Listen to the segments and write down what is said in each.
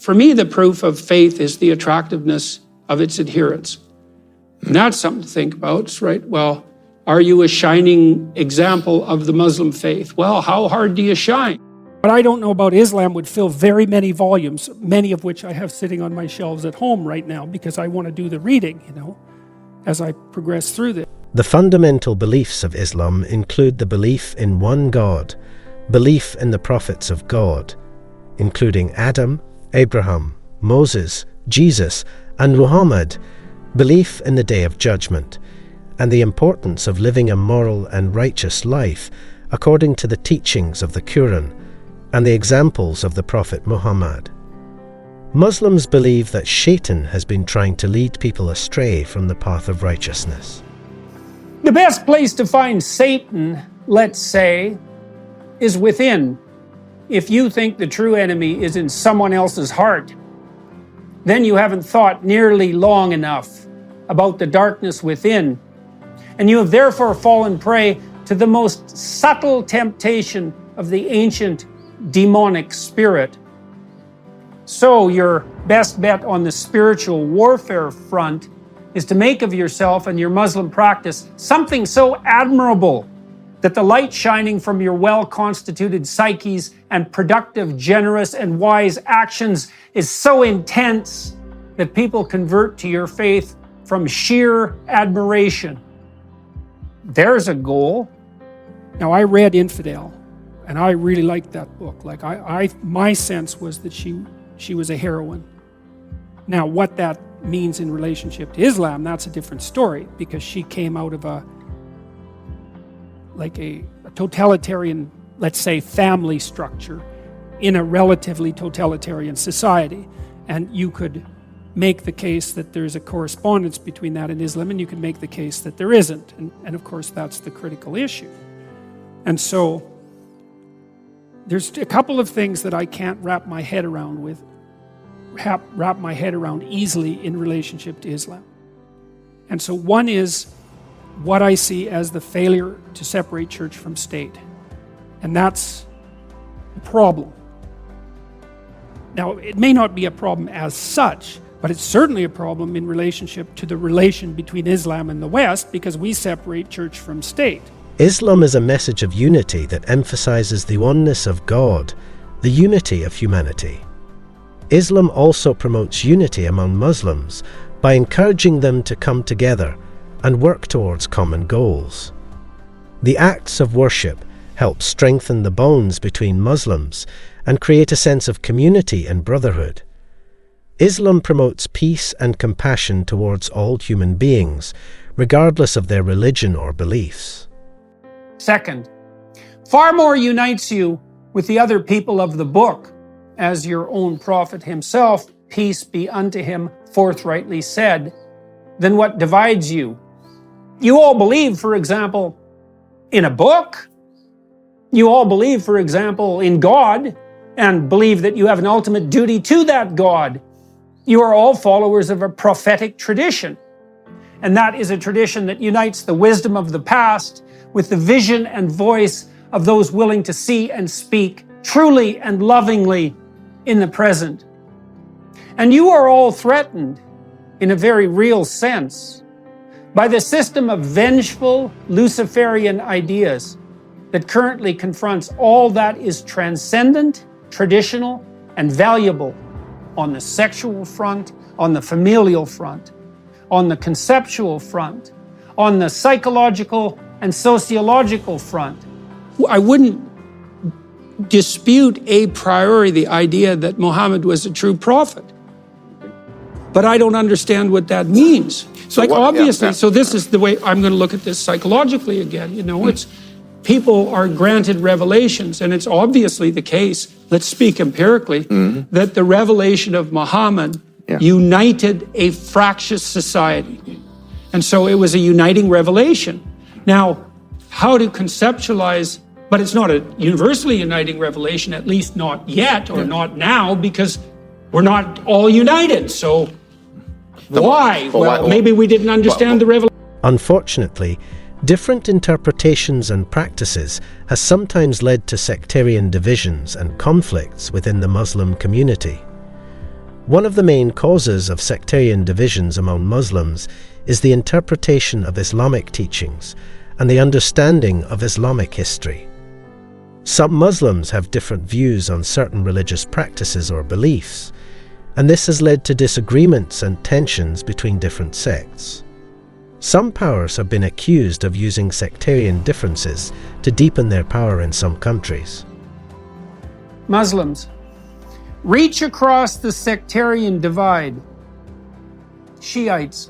For me, the proof of faith is the attractiveness of its adherence. And that's something to think about, right? Well, are you a shining example of the Muslim faith? Well, how hard do you shine? What I don't know about Islam would fill very many volumes, many of which I have sitting on my shelves at home right now because I want to do the reading, as I progress through this. The fundamental beliefs of Islam include the belief in one God, belief in the prophets of God, including Adam, Abraham, Moses, Jesus, and Muhammad, belief in the Day of Judgment, and the importance of living a moral and righteous life according to the teachings of the Quran and the examples of the Prophet Muhammad. Muslims believe that Shaitan has been trying to lead people astray from the path of righteousness. The best place to find Satan, let's say, is within. If you think the true enemy is in someone else's heart, then you haven't thought nearly long enough about the darkness within, and you have therefore fallen prey to the most subtle temptation of the ancient demonic spirit. So your best bet on the spiritual warfare front is to make of yourself and your Muslim practice something so admirable that the light shining from your well-constituted psyches and productive, generous, and wise actions is so intense that people convert to your faith from sheer admiration. There's a goal. Now, I read Infidel, and I really liked that book. My sense was that she was a heroine. Now, what that means in relationship to Islam, that's a different story, because she came out of a totalitarian, let's say, family structure in a relatively totalitarian society. And you could make the case that there's a correspondence between that and Islam, and you can make the case that there isn't. And of course, that's the critical issue. And so there's a couple of things that I can't wrap my head around easily in relationship to Islam. And so one is what I see as the failure to separate church from state. And that's a problem. Now, it may not be a problem as such, but it's certainly a problem in relationship to the relation between Islam and the West, because we separate church from state. Islam is a message of unity that emphasizes the oneness of God, the unity of humanity. Islam also promotes unity among Muslims by encouraging them to come together and work towards common goals. The acts of worship help strengthen the bonds between Muslims and create a sense of community and brotherhood. Islam promotes peace and compassion towards all human beings, regardless of their religion or beliefs. Second, far more unites you with the other people of the book, as your own prophet himself, peace be unto him, forthrightly said, than what divides you. You all believe, for example, in a book. You all believe, for example, in God, and believe that you have an ultimate duty to that God. You are all followers of a prophetic tradition, and that is a tradition that unites the wisdom of the past with the vision and voice of those willing to see and speak truly and lovingly in the present. And you are all threatened, in a very real sense, by the system of vengeful Luciferian ideas that currently confronts all that is transcendent, traditional, and valuable on the sexual front, on the familial front, on the conceptual front, on the psychological and sociological front. I wouldn't dispute a priori the idea that Muhammad was a true prophet, but I don't understand what that means. So so this is the way I'm going to look at this psychologically again. It's people are granted revelations, and it's obviously the case, let's speak empirically, that the revelation of Muhammad united a fractious society. And so it was a uniting revelation. Now, how to conceptualize, but it's not a universally uniting revelation, at least not yet, or not now, because we're not all united. So why? Well, maybe we didn't understand the revelation. Unfortunately, different interpretations and practices has sometimes led to sectarian divisions and conflicts within the Muslim community. One of the main causes of sectarian divisions among Muslims is the interpretation of Islamic teachings and the understanding of Islamic history. Some Muslims have different views on certain religious practices or beliefs, and this has led to disagreements and tensions between different sects. Some powers have been accused of using sectarian differences to deepen their power in some countries. Muslims, reach across the sectarian divide. Shiites,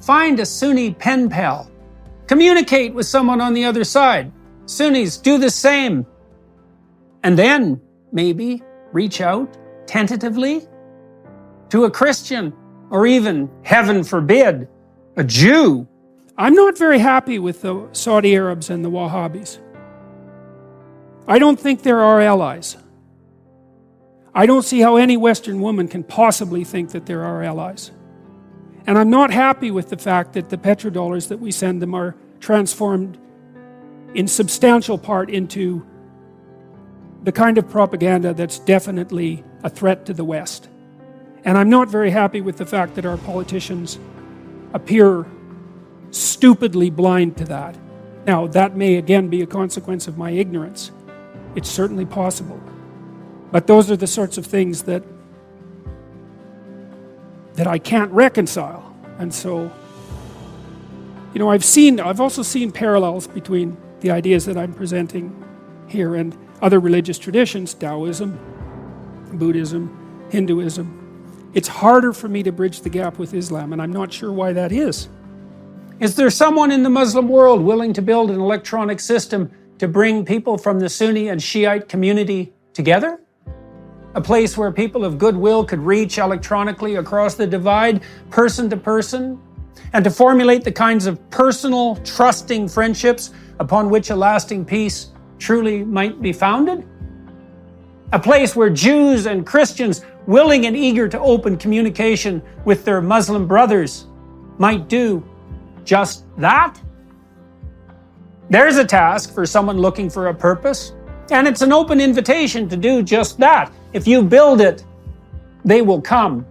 find a Sunni pen pal. Communicate with someone on the other side. Sunnis, do the same. And then, maybe, reach out, tentatively, to a Christian, or even, heaven forbid, a Jew. I'm not very happy with the Saudi Arabs and the Wahhabis. I don't think they're our allies. I don't see how any Western woman can possibly think that they're our allies. And I'm not happy with the fact that the petrodollars that we send them are transformed in substantial part into the kind of propaganda that's definitely a threat to the West. And I'm not very happy with the fact that our politicians appear stupidly blind to that. Now, that may again be a consequence of my ignorance. It's certainly possible. But those are the sorts of things that I can't reconcile. And so, you know, I've also seen parallels between the ideas that I'm presenting here and other religious traditions, Taoism, Buddhism, Hinduism. It's harder for me to bridge the gap with Islam, and I'm not sure why that is. Is there someone in the Muslim world willing to build an electronic system to bring people from the Sunni and Shiite community together? A place where people of goodwill could reach electronically across the divide, person to person, and to formulate the kinds of personal, trusting friendships upon which a lasting peace truly might be founded? A place where Jews and Christians, willing and eager to open communication with their Muslim brothers, might do just that? There's a task for someone looking for a purpose, and it's an open invitation to do just that. If you build it, they will come.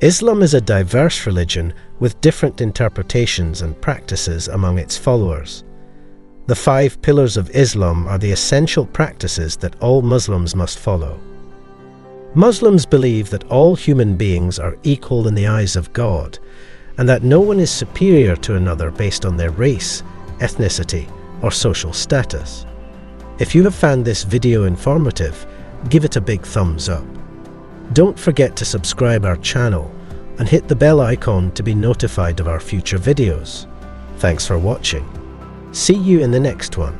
Islam is a diverse religion with different interpretations and practices among its followers. The 5 pillars of Islam are the essential practices that all Muslims must follow. Muslims believe that all human beings are equal in the eyes of God, and that no one is superior to another based on their race, ethnicity, or social status. If you have found this video informative, give it a big thumbs up. Don't forget to subscribe our channel and hit the bell icon to be notified of our future videos. Thanks for watching. See you in the next one.